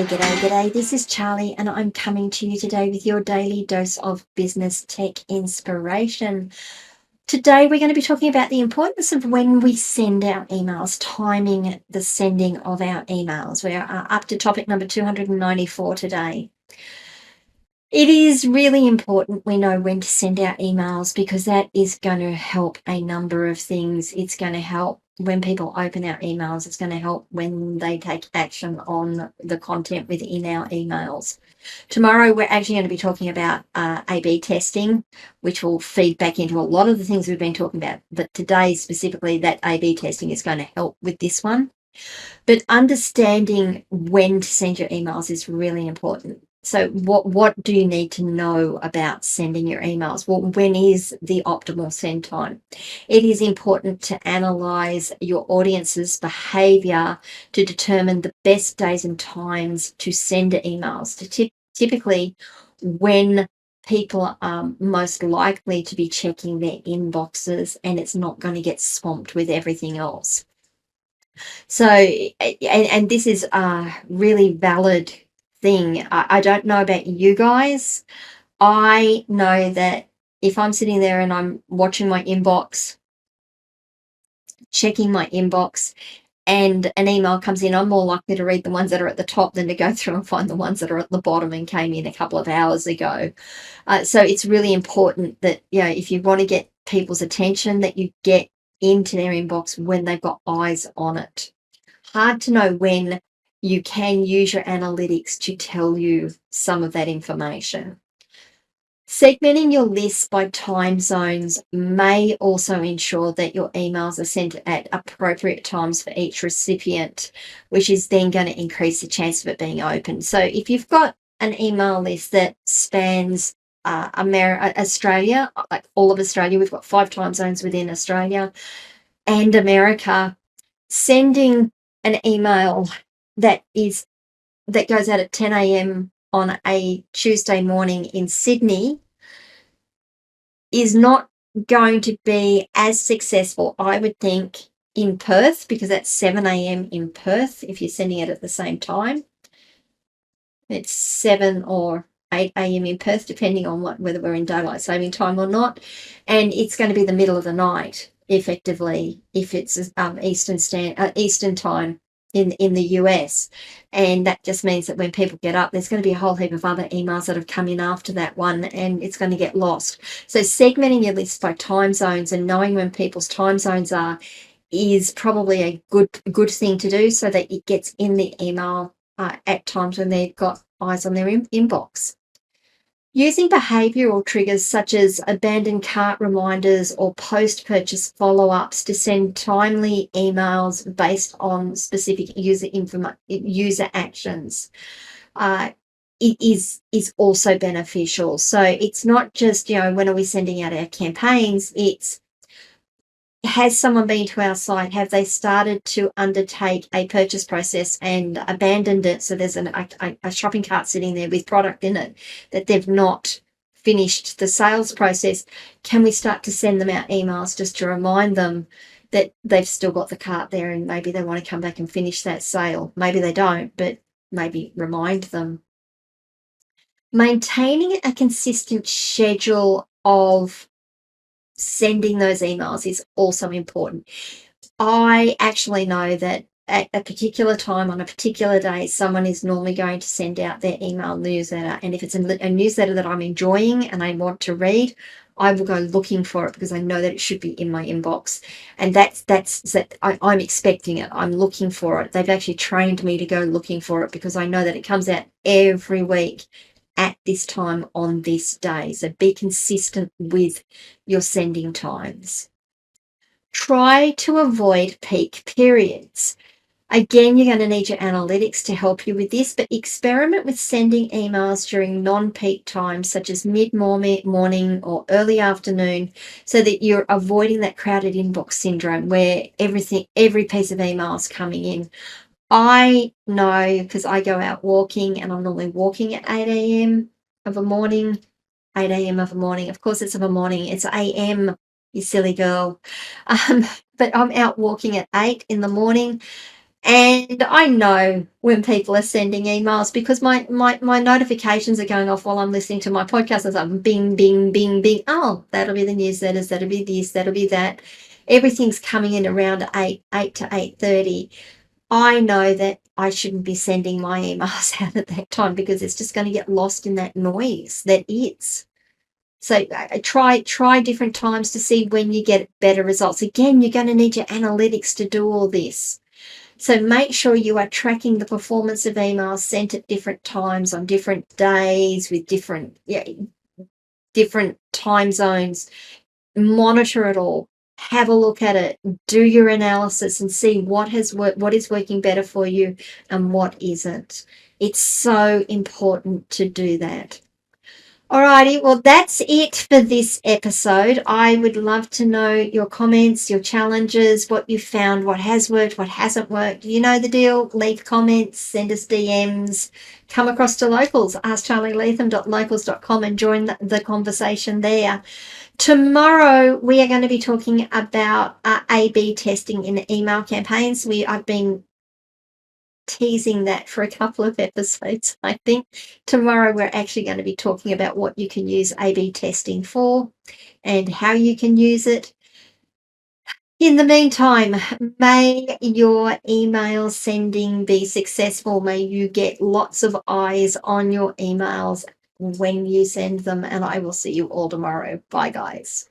G'day. This is Charlie, and I'm coming to you today with your daily dose of business tech inspiration. Today, we're going to be talking about the importance of when we send our emails, timing the sending of our emails. We are up to topic number 294 today. It is really important we know when to send our emails because that is going to help a number of things. It's going to help when people open our emails. It's going to help when they take action on the content within our emails. Tomorrow, we're actually going to be talking about A/B testing, which will feed back into a lot of the things we've been talking about. But today, specifically, that A/B testing is going to help with this one. But understanding when to send your emails is really important. So what do you need to know about sending your emails? Well, when is the optimal send time? It is important to analyze your audience's behavior to determine the best days and times to send emails. Typically, when people are most likely to be checking their inboxes and it's not going to get swamped with everything else. So, and this is a really valid thing. I don't know about you guys. I know that if I'm sitting there and I'm watching my inbox, checking my inbox, and an email comes in, I'm more likely to read the ones that are at the top than to go through and find the ones that are at the bottom and came in a couple of hours ago. So it's really important that, if you want to get people's attention, that you get into their inbox when they've got eyes on it. Hard to know when you can use your analytics to tell you some of that information. Segmenting your list by time zones may also ensure that your emails are sent at appropriate times for each recipient, which is then going to increase the chance of it being opened. So if you've got an email list that spans Australia, like all of Australia, we've got 5 time zones within Australia and America, sending an email that goes out at 10 a.m. on a Tuesday morning in Sydney is not going to be as successful, I would think, in Perth, because that's 7 a.m. in Perth if you're sending it at the same time. It's 7 or 8 a.m. in Perth, depending on whether we're in daylight saving time or not. And it's going to be the middle of the night, effectively, if it's Eastern time in the US. And that just means that when people get up, there's going to be a whole heap of other emails that have come in after that one, and it's going to get lost. So segmenting your list by time zones and knowing when people's time zones are is probably a good thing to do, so that it gets in the email at times when they've got eyes on their inbox. Using behavioural triggers such as abandoned cart reminders or post-purchase follow-ups to send timely emails based on specific user actions it is also beneficial. So it's not just, when are we sending out our campaigns, it's, has someone been to our site? Have they started to undertake a purchase process and abandoned it? So there's a shopping cart sitting there with product in it that they've not finished the sales process. Can we start to send them out emails just to remind them that they've still got the cart there and maybe they want to come back and finish that sale? Maybe they don't, but maybe remind them. Maintaining a consistent schedule of sending those emails is also important. I actually know that at a particular time on a particular day, someone is normally going to send out their email newsletter. And if it's a newsletter that I'm enjoying and I want to read, I will go looking for it because I know that it should be in my inbox. And I'm expecting it. I'm looking for it. They've actually trained me to go looking for it because I know that it comes out every week at this time on this day. So be consistent with your sending times. Try to avoid peak periods. Again, you're going to need your analytics to help you with this, but experiment with sending emails during non-peak times such as mid-morning or early afternoon, so that you're avoiding that crowded inbox syndrome where every piece of email is coming in. I know because I go out walking and I'm normally walking at 8 a.m. of a morning. 8 a.m. of a morning. Of course, it's of a morning. It's a.m., you silly girl. But I'm out walking at 8 in the morning And I know when people are sending emails because my notifications are going off while I'm listening to my podcast. It's like bing, bing, bing, bing. Oh, that'll be the newsletters. That'll be this. That'll be that. Everything's coming in around 8 to 8:30. I know that I shouldn't be sending my emails out at that time because it's just going to get lost in that noise that is. So try different times to see when you get better results. Again, you're going to need your analytics to do all this. So make sure you are tracking the performance of emails sent at different times on different days with different time zones. Monitor it all. Have a look at it. Do your analysis and see what has worked, what is working better for you and what isn't. It's so important to do that. Alrighty, well, that's it for this episode. I would love to know your comments, your challenges, what you found, what has worked, what hasn't worked. You know the deal. Leave comments, send us DMs, come across to Locals, askcharlyleetham.locals.com and join the conversation there. Tomorrow, we are going to be talking about A/B testing in email campaigns. I've been teasing that for a couple of episodes. I think tomorrow we're actually going to be talking about what you can use A/B testing for and how you can use it. In the meantime, may your email sending be successful. May you get lots of eyes on your emails when you send them, and I will see you all tomorrow. Bye, guys.